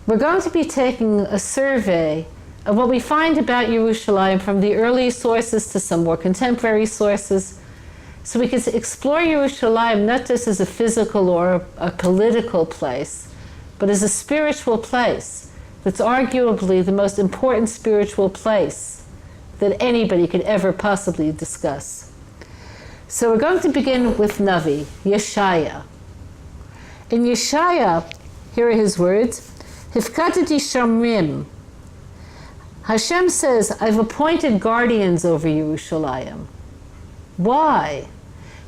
We're going to be taking a survey of what we find about Yerushalayim from the early sources to some more contemporary sources, so we can explore Yerushalayim not just as a physical or a political place, but as a spiritual place that's arguably the most important spiritual place that anybody could ever possibly discuss. So we're going to begin with Navi, Yeshaya. In Yeshaya, here are his words, Hifkatati Shamrim. Hashem says, I've appointed guardians over Yerushalayim. Why?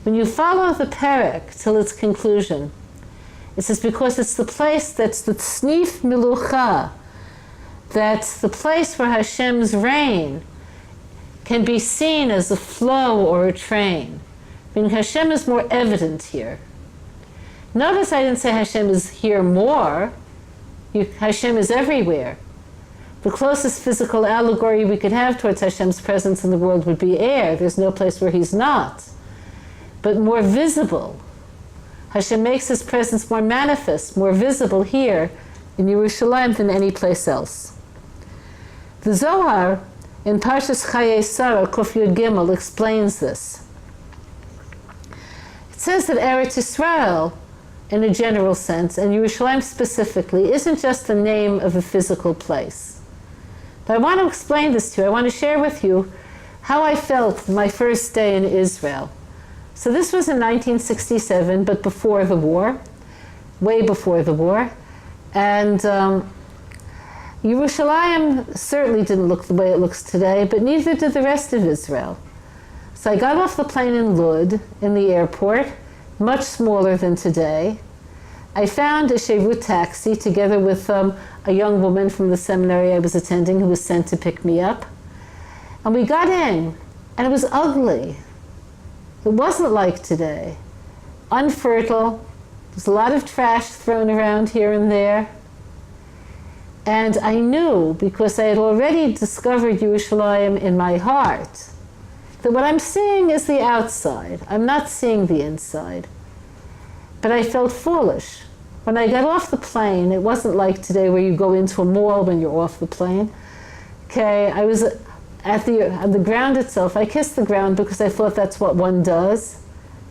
When you follow the perek till its conclusion, it says because it's the place that's the tznif milucha, that's the place where Hashem's reign can be seen as a flow or a train. Meaning Hashem is more evident here. Notice I didn't say Hashem is here more. Hashem is everywhere. The closest physical allegory we could have towards Hashem's presence in the world would be air. There's no place where he's not. But more visible. Hashem makes his presence more manifest, more visible here in Yerushalayim than any place else. The Zohar in Parshas Chayei Sarah, Kuf Yud Gimel, explains this. It says that Eretz Israel, in a general sense, and Yerushalayim specifically, isn't just the name of a physical place. But I want to explain this to you. I want to share with you how I felt my first day in Israel. So this was in 1967, but before the war, way before the war. And Yerushalayim certainly didn't look the way it looks today, but neither did the rest of Israel. So I got off the plane in Lud, in the airport, much smaller than today. I found a Shevut taxi together with a young woman from the seminary I was attending who was sent to pick me up. And we got in, and it was ugly. It wasn't like today. Unfertile. There's a lot of trash thrown around here and there. And I knew, because I had already discovered Yerushalayim in my heart, that what I'm seeing is the outside. I'm not seeing the inside. But I felt foolish. When I got off the plane, it wasn't like today where you go into a mall when you're off the plane. Okay, I was on the ground itself. I kissed the ground because I thought that's what one does.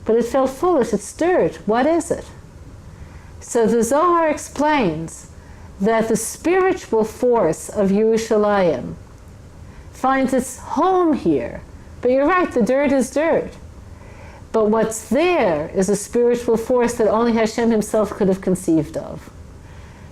But it felt foolish. It's dirt. What is it? So the Zohar explains that the spiritual force of Yerushalayim finds its home here. But you're right, the dirt is dirt. But what's there is a spiritual force that only Hashem himself could have conceived of.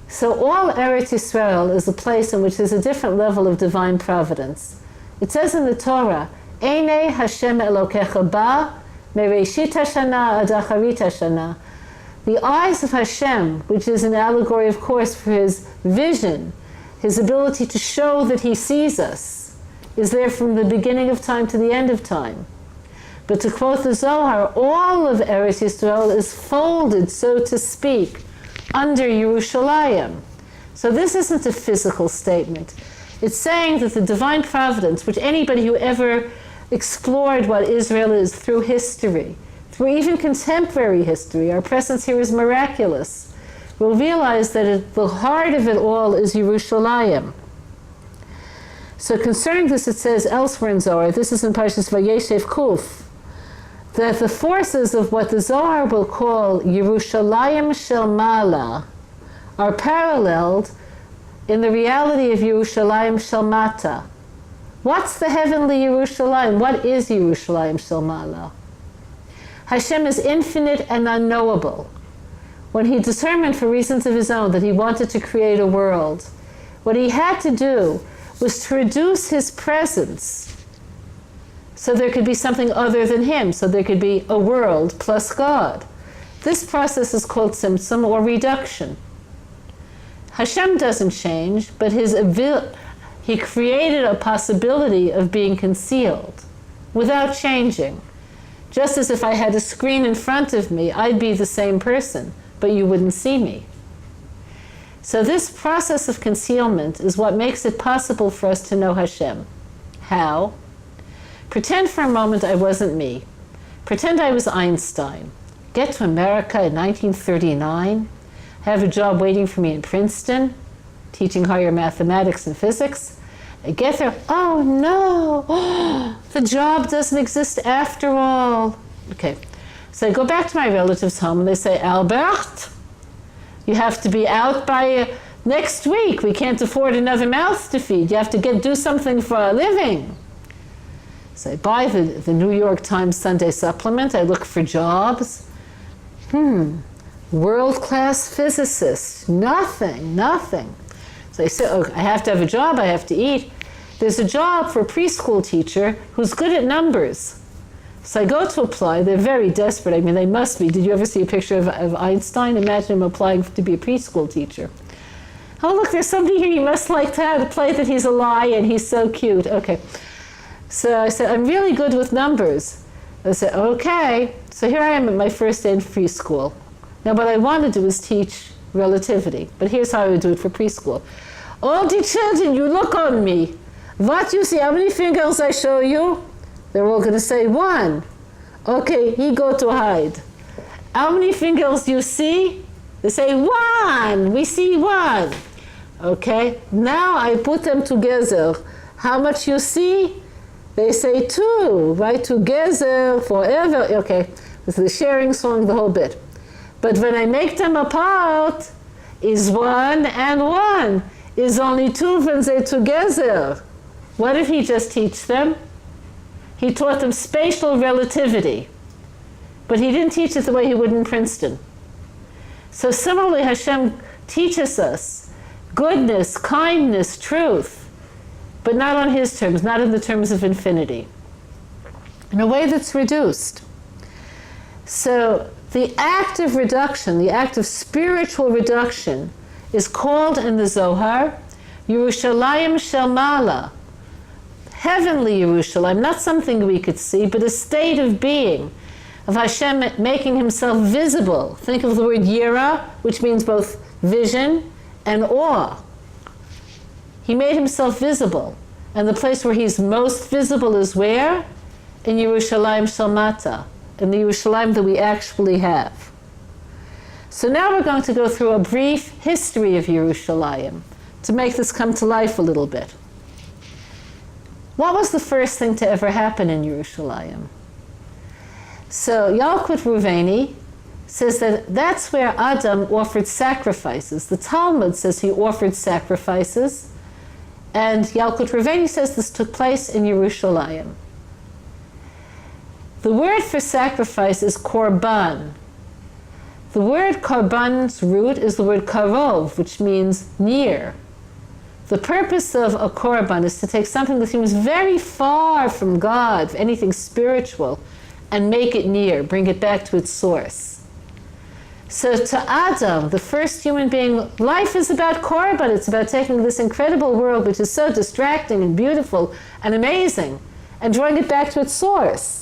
So all Eretz Israel is a place in which there's a different level of divine providence. It says in the Torah, Einei Hashem Elokecha ba, mereshit hashana ad acharit hashana. The eyes of Hashem, which is an allegory, of course, for his vision, his ability to show that he sees us, is there from the beginning of time to the end of time. But to quote the Zohar, all of Eretz Yisrael is folded, so to speak, under Yerushalayim. So this isn't a physical statement. It's saying that the divine providence, which anybody who ever explored what Israel is through history, through even contemporary history, our presence here is miraculous, will realize that at the heart of it all is Yerushalayim. So concerning this, it says elsewhere in Zohar, this is in Parshas Vayeshev Kuf, that the forces of what the Zohar will call Yerushalayim Shel Mala are paralleled in the reality of Yerushalayim Shel Mata. What's the heavenly Yerushalayim? What is Yerushalayim Shel Mala? Hashem is infinite and unknowable. When he determined for reasons of his own that he wanted to create a world, what he had to do was to reduce his presence so there could be something other than him, so there could be a world plus God. This process is called tzimtzum, or reduction. Hashem doesn't change, but he created a possibility of being concealed without changing. Just as if I had a screen in front of me, I'd be the same person, but you wouldn't see me. So this process of concealment is what makes it possible for us to know Hashem. How? Pretend for a moment I wasn't me. Pretend I was Einstein. Get to America in 1939, have a job waiting for me in Princeton. teaching higher mathematics and physics. I get there, oh no, the job doesn't exist after all. Okay, so I go back to my relatives' home and they say, Albert, you have to be out by next week. We can't afford another mouth to feed. You have to do something for a living. So I buy the New York Times Sunday supplement. I look for jobs. World-class physicist. Nothing. So I say, oh, I have to have a job. I have to eat. There's a job for a preschool teacher who's good at numbers. So I go to apply. They're very desperate. I mean, they must be. Did you ever see a picture of Einstein? Imagine him applying to be a preschool teacher. Oh, look, there's somebody here. You must like to have a play that he's a lion. He's so cute. Okay. So I said, I'm really good with numbers. I said, okay. So here I am at my first day in preschool. Now, what I want to do is teach relativity. But here's how I would do it for preschool. All the children, you look on me. What you see? How many fingers I show you? They're all going to say 1. Okay, he go to hide. How many fingers you see? They say 1. We see 1. Okay, now I put them together. How much you see? They say 2. Right, together forever. Okay, this is the sharing song, the whole bit. But when I make them apart, is 1 and 1. Is only 2 when they're together. What did he just teach them? He taught them spatial relativity. But he didn't teach it the way he would in Princeton. So similarly, Hashem teaches us goodness, kindness, truth, but not on his terms, not in the terms of infinity, in a way that's reduced. So the act of reduction, the act of spiritual reduction, is called in the Zohar Yerushalayim Shel Mala, heavenly Yerushalayim, not something we could see, but a state of being, of Hashem making himself visible. Think of the word Yira, which means both vision and awe. He made himself visible. And the place where he's most visible is where? In Yerushalayim Shel Mata, in the Yerushalayim that we actually have. So now we're going to go through a brief history of Yerushalayim to make this come to life a little bit. What was the first thing to ever happen in Yerushalayim? So Yalkut Ruveni says that that's where Adam offered sacrifices. The Talmud says he offered sacrifices, and Yalkut Ruveni says this took place in Yerushalayim. The word for sacrifice is korban. The word korban's root is the word karov, which means near. The purpose of a korban is to take something that seems very far from God, anything spiritual, and make it near, bring it back to its source. So to Adam, the first human being, life is about korban. It's about taking this incredible world, which is so distracting and beautiful and amazing, and drawing it back to its source.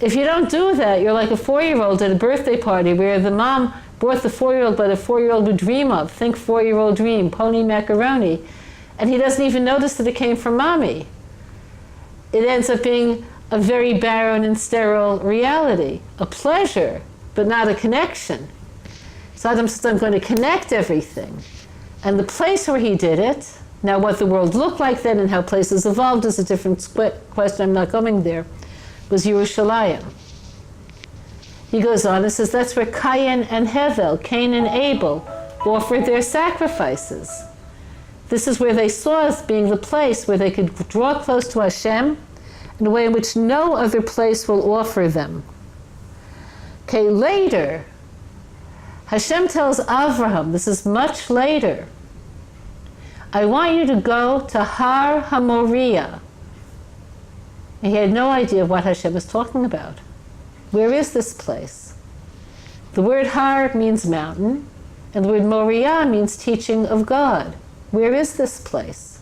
If you don't do that, you're like a 4-year-old at a birthday party where the mom brought the 4-year-old what a 4-year-old would dream of. Think 4-year-old dream, pony macaroni. And he doesn't even notice that it came from mommy. It ends up being a very barren and sterile reality, a pleasure, but not a connection. So Adam says, I'm going to connect everything. And the place where he did it, now what the world looked like then and how places evolved is a different question, I'm not going there, was Yerushalayim. He goes on and says that's where Cain and Hevel, Cain and Abel, offered their sacrifices. This is where they saw as being the place where they could draw close to Hashem in a way in which no other place will offer them. Okay, later, Hashem tells Avraham, this is much later, I want you to go to Har HaMoriah. And he had no idea what Hashem was talking about. Where is this place? The word Har means mountain, and the word Moriah means teaching of God. Where is this place?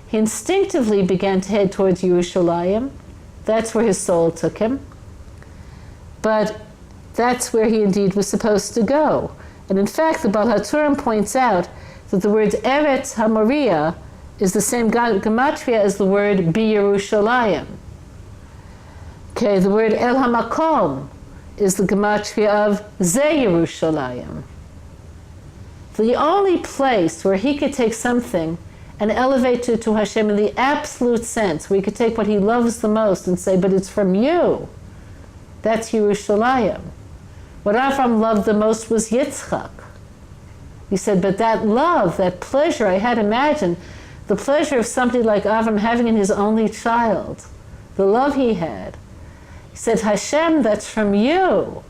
He instinctively began to head towards Yerushalayim. That's where his soul took him. But that's where he indeed was supposed to go. And in fact, the Baal HaTurim points out that the word Eretz HaMoriah is the same gematria as the word B'Yerushalayim. Okay, the word El HaMakom is the gematria of Ze Yerushalayim. The only place where he could take something and elevate it to Hashem in the absolute sense, where he could take what he loves the most and say, but it's from you, that's Yerushalayim. What Avram loved the most was Yitzchak. He said, but that love, that pleasure, I had imagined, the pleasure of somebody like Avram having in his only child, the love he had. He said, Hashem, that's from you.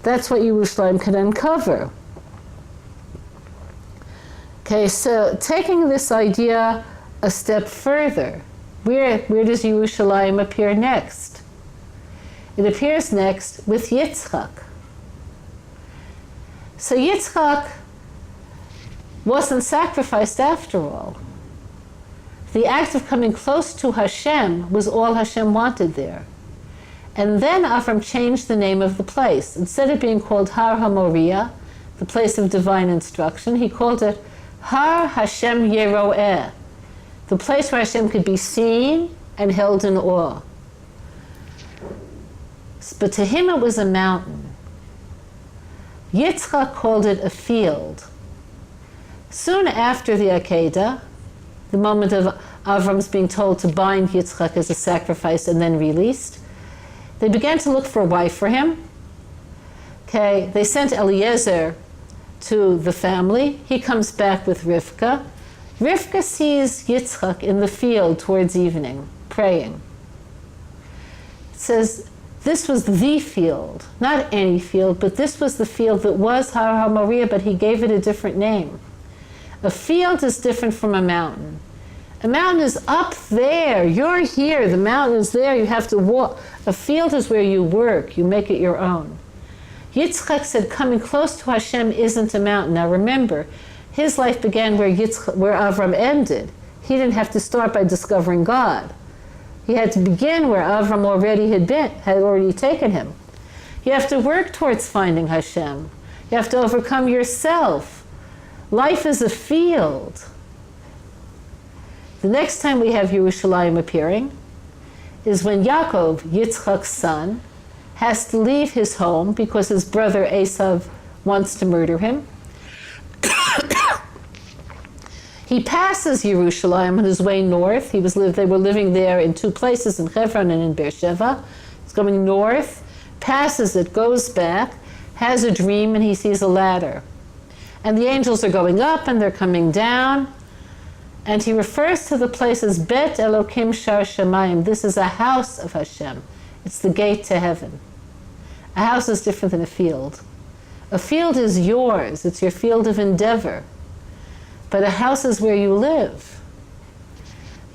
That's what Yerushalayim can uncover. Okay, so taking this idea a step further, where does Yerushalayim appear next? It appears next with Yitzchak. So Yitzchak wasn't sacrificed after all. The act of coming close to Hashem was all Hashem wanted there. And then Avram changed the name of the place. Instead of being called Har HaMoriah, the place of divine instruction, he called it Har Hashem Yeroeh, the place where Hashem could be seen and held in awe. But to him it was a mountain. Yitzchak called it a field. Soon after the Akedah, the moment of Avram's being told to bind Yitzchak as a sacrifice and then released, they began to look for a wife for him. Okay, they sent Eliezer to the family. He comes back with Rivka. Rivka sees Yitzchak in the field towards evening, praying. It says, this was the field, not any field, but this was the field that was Har HaMoriah, but he gave it a different name. A field is different from a mountain. A mountain is up there. You're here. The mountain is there. You have to walk. A field is where you work. You make it your own. Yitzchak said coming close to Hashem isn't a mountain. Now remember, his life began where Avram ended. He didn't have to start by discovering God. He had to begin where Avram had already taken him. You have to work towards finding Hashem. You have to overcome yourself. Life is a field. The next time we have Yerushalayim appearing is when Yaakov, Yitzchak's son, has to leave his home because his brother Esav wants to murder him. He passes Yerushalayim on his way north. They were living there in two places, in Hebron and in Beersheba. He's going north, passes it, goes back, has a dream, and he sees a ladder. And the angels are going up and they're coming down. And he refers to the place as Bet Elokim Shar Shamayim. This is a house of Hashem. It's the gate to heaven. A house is different than a field. A field is yours. It's your field of endeavor. But a house is where you live.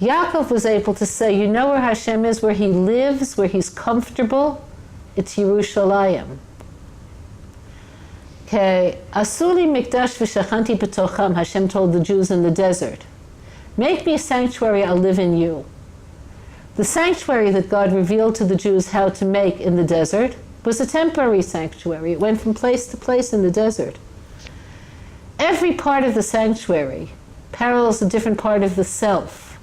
Yaakov was able to say, you know where Hashem is, where he lives, where he's comfortable? It's Yerushalayim. Okay, Asuli mikdash v'shachanti b'tocham, Hashem told the Jews in the desert. Make me a sanctuary, I'll live in you. The sanctuary that God revealed to the Jews how to make in the desert was a temporary sanctuary. It went from place to place in the desert. Every part of the sanctuary parallels a different part of the self.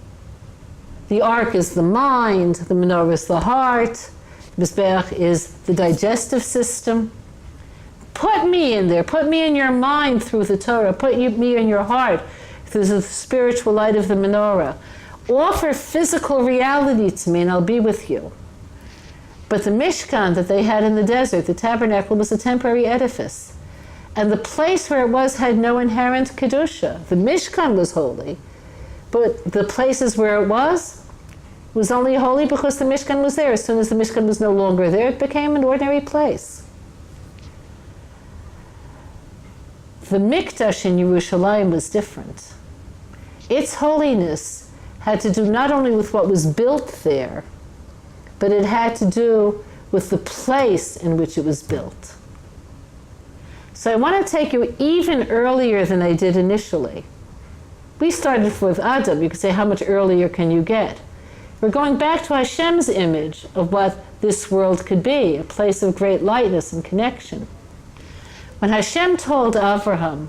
The ark is the mind, the menorah is the heart, the mizbeach is the digestive system. Put me in there, put me in your mind through the Torah, put me in your heart through the spiritual light of the menorah. Offer physical reality to me and I'll be with you. But the Mishkan that they had in the desert, the tabernacle, was a temporary edifice. And the place where it was had no inherent Kedusha. The Mishkan was holy, but the places where it was only holy because the Mishkan was there. As soon as the Mishkan was no longer there, it became an ordinary place. The Mikdash in Yerushalayim was different. Its holiness had to do not only with what was built there, but it had to do with the place in which it was built. So I want to take you even earlier than I did initially. We started with Adam. You could say, how much earlier can you get? We're going back to Hashem's image of what this world could be, a place of great lightness and connection. When Hashem told Avraham,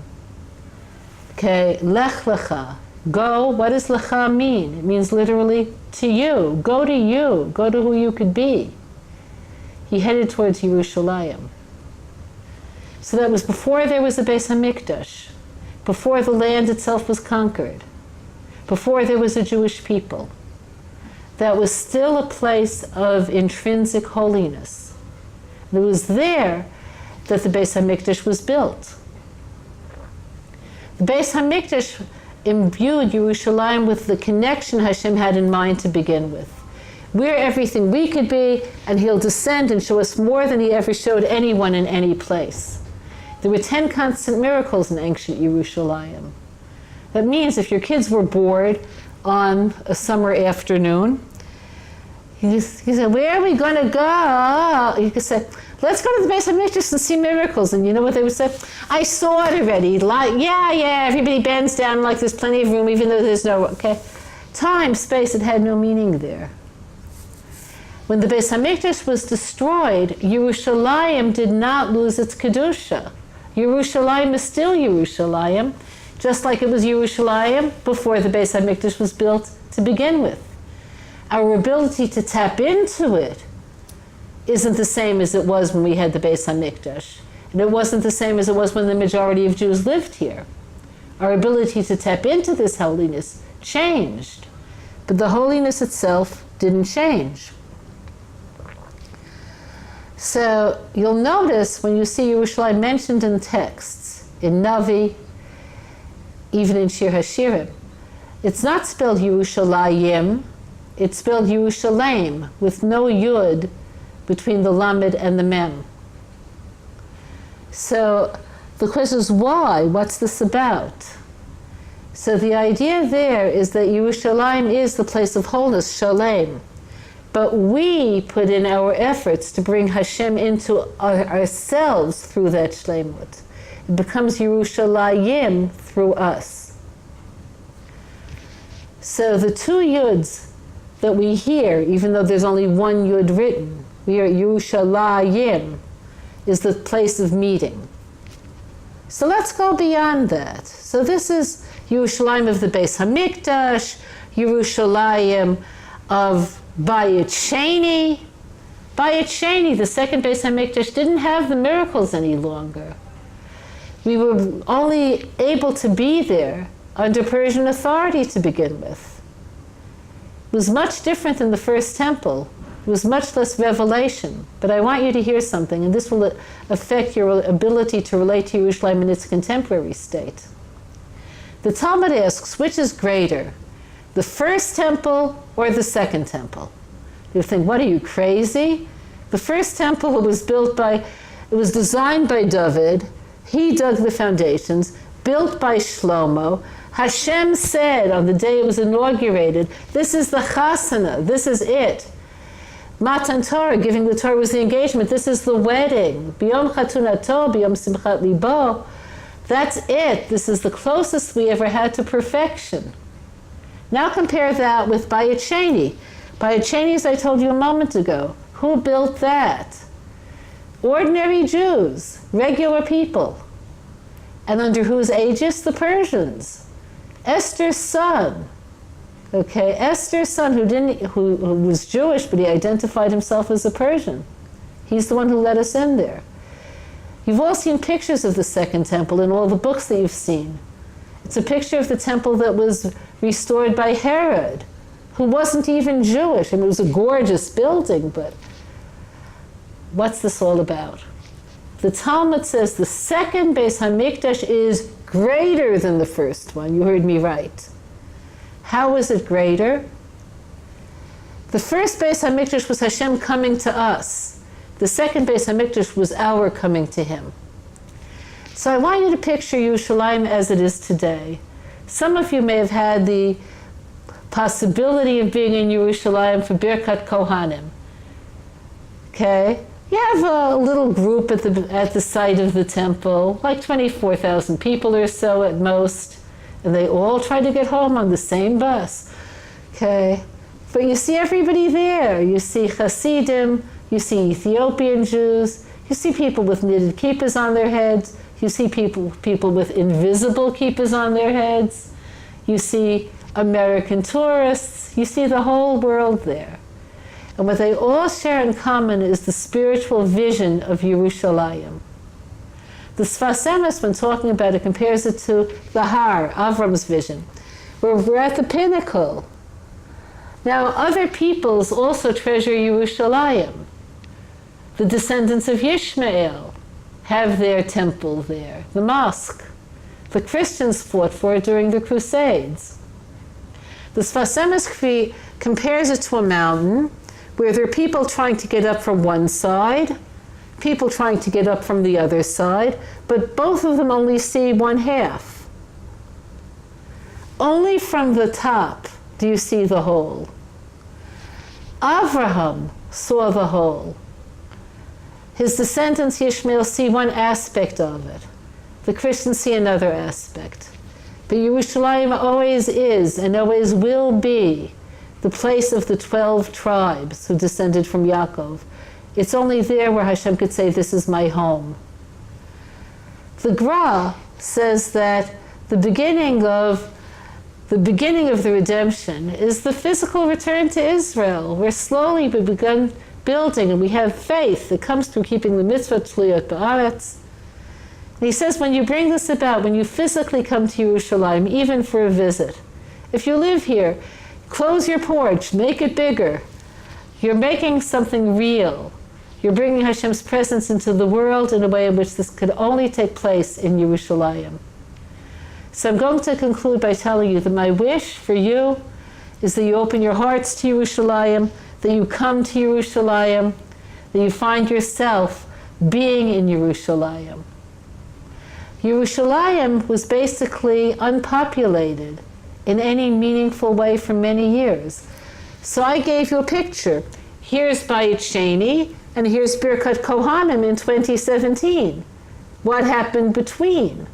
okay, lech lecha, go, what does lecha mean? It means literally to you, go to who you could be. He headed towards Yerushalayim. So that was before there was a Beis HaMikdash, before the land itself was conquered, before there was a Jewish people. That was still a place of intrinsic holiness. And it was there that the Beis HaMikdash was built. The Beis HaMikdash imbued Yerushalayim with the connection Hashem had in mind to begin with. We're everything we could be, and He'll descend and show us more than He ever showed anyone in any place. There were 10 constant miracles in ancient Yerushalayim. That means if your kids were bored on a summer afternoon, you said, where are we going to go? You could say, let's go to the Beis HaMikdash and see miracles. And you know what they would say? I saw it already. Like, yeah, everybody bends down like there's plenty of room, even though there's no, okay? Time, space, it had no meaning there. When the Beis HaMikdash was destroyed, Yerushalayim did not lose its Kedusha. Yerushalayim is still Yerushalayim, just like it was Yerushalayim before the Beis HaMikdash was built to begin with. Our ability to tap into it isn't the same as it was when we had the Beis HaMikdash. And it wasn't the same as it was when the majority of Jews lived here. Our ability to tap into this holiness changed, but the holiness itself didn't change. So you'll notice when you see Yerushalayim mentioned in texts, in Navi, even in Shir HaShirim, it's not spelled Yerushalayim, it's spelled Yerushalayim with no yud between the lamed and the mem. So the question is why? What's this about? So the idea there is that Yerushalayim is the place of wholeness, shalem. But we put in our efforts to bring Hashem into ourselves through that shlemut. It becomes Yerushalayim through us. So the two yuds that we hear, even though there's only one yud written, we hear Yerushalayim is the place of meeting. So let's go beyond that. So this is Yerushalayim of the Beis HaMikdash, Yerushalayim of Bayit Sheni. Bayit Sheni, the second Beis HaMikdash, didn't have the miracles any longer. We were only able to be there under Persian authority to begin with. It was much different than the first temple. It was much less revelation. But I want you to hear something, and this will affect your ability to relate to Yerushalayim in its contemporary state. The Talmud asks, which is greater, the first temple or the second temple? You think, what are you, crazy? The first temple was designed by David. He dug the foundations, built by Shlomo. Hashem said on the day it was inaugurated, this is the chasana, this is it. Matan Torah, giving the Torah, was the engagement. This is the wedding. B'yom chatunato, b'yom simchat libo. That's it. This is the closest we ever had to perfection. Now compare that with Bayit Sheni. Bayit Sheni, as I told you a moment ago, who built that? Ordinary Jews, regular people. And under whose aegis? The Persians. Esther's son. Okay, Esther's son, who was Jewish, but he identified himself as a Persian. He's the one who let us in there. You've all seen pictures of the second temple in all the books that you've seen. It's a picture of the temple that was restored by Herod, who wasn't even Jewish. I mean, it was a gorgeous building, but what's this all about? The Talmud says the second Beis HaMikdash is greater than the first one. You heard me right. How is it greater? The first Beis HaMikdash was Hashem coming to us. The second Beis HaMikdash was our coming to Him. So I want you to picture Yerushalayim as it is today. Some of you may have had the possibility of being in Yerushalayim for Birkat Kohanim. Okay? You have a little group at the site of the temple, like 24,000 people or so at most, and they all try to get home on the same bus. Okay? But you see everybody there. You see Hasidim, you see Ethiopian Jews, you see people with knitted kippahs on their heads, you see people with invisible kippahs on their heads, you see American tourists, you see the whole world there. And what they all share in common is the spiritual vision of Yerushalayim. The Sfas Emes, when talking about it, compares it to the Har, Avram's vision, where we're at the pinnacle. Now, other peoples also treasure Yerushalayim. The descendants of Yishmael have their temple there, the mosque. The Christians fought for it during the Crusades. The Sfas Emes compares it to a mountain where there are people trying to get up from one side, people trying to get up from the other side, but both of them only see one half. Only from the top do you see the whole. Avraham saw the whole. His descendants, Yishmael, see one aspect of it. The Christians see another aspect. But Yerushalayim always is and always will be the place of the 12 tribes who descended from Yaakov. It's only there where Hashem could say, this is my home. The Gra says that the beginning of the redemption is the physical return to Israel, where slowly we begun building and we have faith that comes through keeping the mitzvah tliyot ba'aretz. And he says, when you bring this about, when you physically come to Yerushalayim, even for a visit, if you live here, close your porch, make it bigger. You're making something real. You're bringing Hashem's presence into the world in a way in which this could only take place in Yerushalayim. So I'm going to conclude by telling you that my wish for you is that you open your hearts to Yerushalayim, that you come to Yerushalayim, that you find yourself being in Yerushalayim. Yerushalayim was basically unpopulated in any meaningful way for many years. So I gave you a picture. Here's Bayit Sheni, and here's Birkat Kohanim in 2017. What happened between?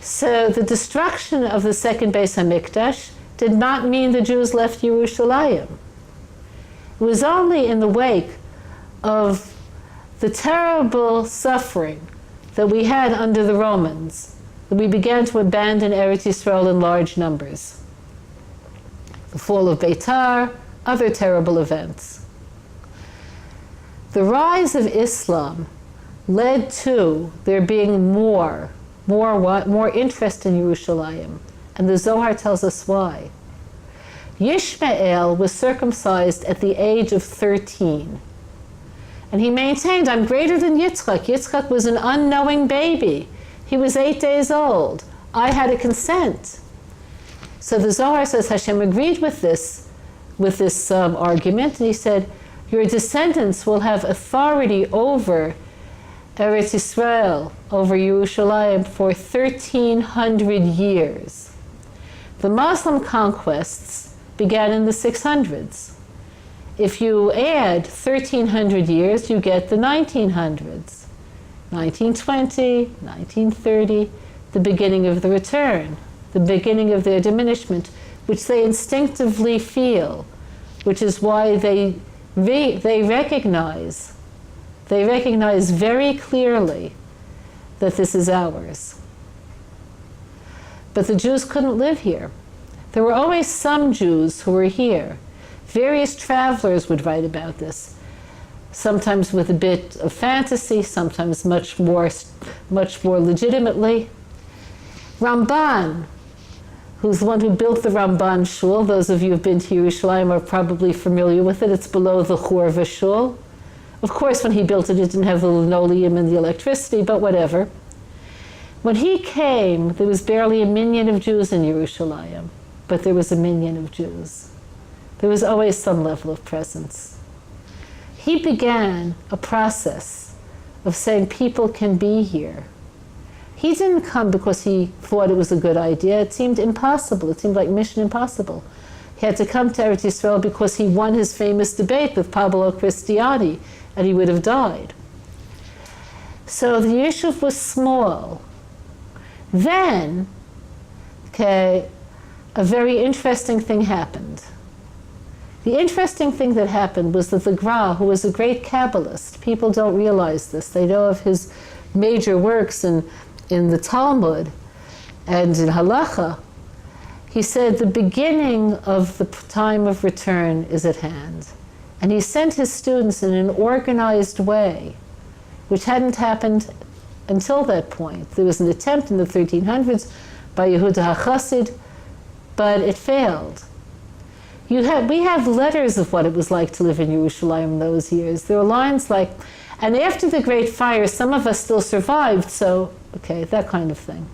So the destruction of the second Beis HaMikdash did not mean the Jews left Yerushalayim. It was only in the wake of the terrible suffering that we had under the Romans that we began to abandon Eretz Yisrael in large numbers. The fall of Beitar, other terrible events. The rise of Islam led to there being more interest in Yerushalayim, and the Zohar tells us why. Yishmael was circumcised at the age of 13. And he maintained, I'm greater than Yitzchak. Yitzchak was an unknowing baby. He was 8 days old. I had a consent. So the Zohar says Hashem agreed with this argument, and he said, your descendants will have authority over Eretz Israel, over Yerushalayim, for 1,300 years. The Muslim conquests began in the 600s. If you add 1,300 years, you get the 1900s. 1920, 1930, the beginning of the return, the beginning of their diminishment, which they instinctively feel, which is why they recognize very clearly that this is ours. But the Jews couldn't live here. There were always some Jews who were here. Various travelers would write about this, sometimes with a bit of fantasy, sometimes much more legitimately. Ramban, who's the one who built the Ramban shul, those of you who have been to Yerushalayim are probably familiar with it. It's below the Churva shul. Of course, when he built it, it didn't have the linoleum and the electricity, but whatever. When he came, there was barely a minyan of Jews in Yerushalayim, but there was a minyan of Jews. There was always some level of presence. He began a process of saying people can be here. He didn't come because he thought it was a good idea. It seemed impossible. It seemed like mission impossible. He had to come to Eretz Yisrael because he won his famous debate with Pablo Cristiani, and he would have died. So the yeshuv was small. Then, a very interesting thing happened. The interesting thing that happened was that the Gra, who was a great Kabbalist, people don't realize this. They know of his major works in the Talmud and in Halacha. He said the beginning of the time of return is at hand. And he sent his students in an organized way, which hadn't happened until that point. There was an attempt in the 1300s by Yehuda HaChassid, but it failed. We have letters of what it was like to live in Yerushalayim in those years. There are lines like, and after the Great Fire, some of us still survived, so, okay, that kind of thing.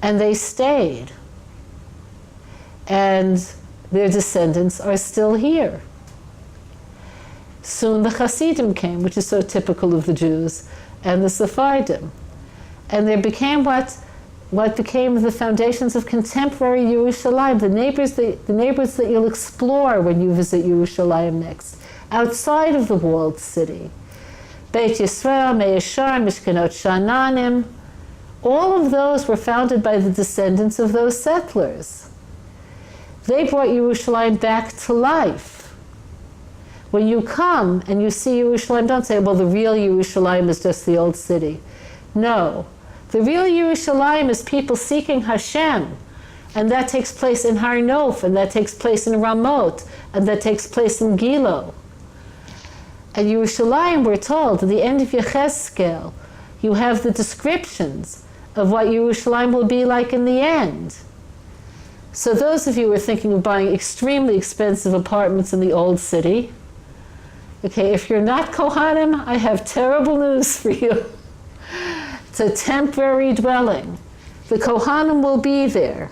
And they stayed. And their descendants are still here. Soon the Hasidim came, which is so typical of the Jews, and the Sephardim. And there became what became the foundations of contemporary Yerushalayim, the neighbors that you'll explore when you visit Yerushalayim next, outside of the walled city. Beit Yisrael, Me'eshar, Mishkanot Sha'ananim, all of those were founded by the descendants of those settlers. They brought Yerushalayim back to life. When you come and you see Yerushalayim, don't say, well, the real Yerushalayim is just the old city. No. The real Yerushalayim is people seeking Hashem. And that takes place in Har Nof, and that takes place in Ramot, and that takes place in Gilo. At Yerushalayim, we're told, at the end of Yechezkel, you have the descriptions of what Yerushalayim will be like in the end. So those of you who are thinking of buying extremely expensive apartments in the old city, okay, if you're not Kohanim, I have terrible news for you. It's a temporary dwelling. The Kohanim will be there.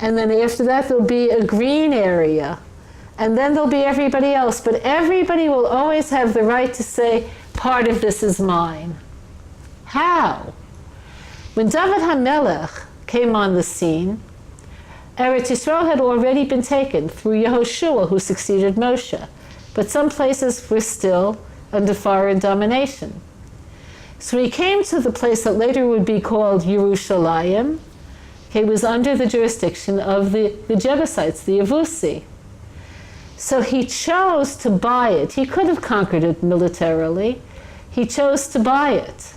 And then after that, there'll be a green area. And then there'll be everybody else. But everybody will always have the right to say, part of this is mine. How? When David HaMelech came on the scene, Eretz Yisrael had already been taken through Yehoshua, who succeeded Moshe. But some places were still under foreign domination. So he came to the place that later would be called Yerushalayim. He was under the jurisdiction of the Jebusites, the Yevusi. So he chose to buy it. He could have conquered it militarily. He chose to buy it.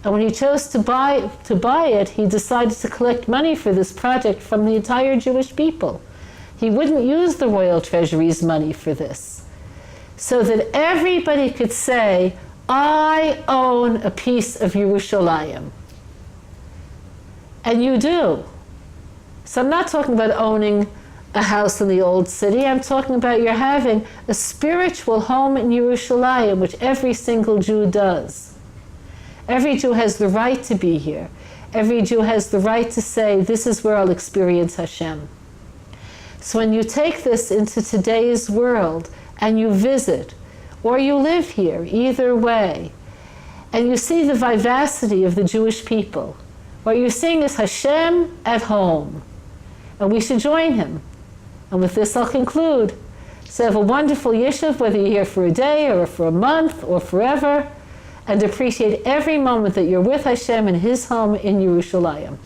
And when he chose to buy it, he decided to collect money for this project from the entire Jewish people. He wouldn't use the royal treasury's money for this. So that everybody could say, I own a piece of Yerushalayim. And you do. So I'm not talking about owning a house in the old city. I'm talking about you're having a spiritual home in Yerushalayim, which every single Jew does. Every Jew has the right to be here. Every Jew has the right to say, this is where I'll experience Hashem. So when you take this into today's world and you visit, or you live here, either way, and you see the vivacity of the Jewish people, what you're seeing is Hashem at home. And we should join him. And with this I'll conclude. So have a wonderful Yishuv, whether you're here for a day or for a month or forever, and appreciate every moment that you're with Hashem in his home in Yerushalayim.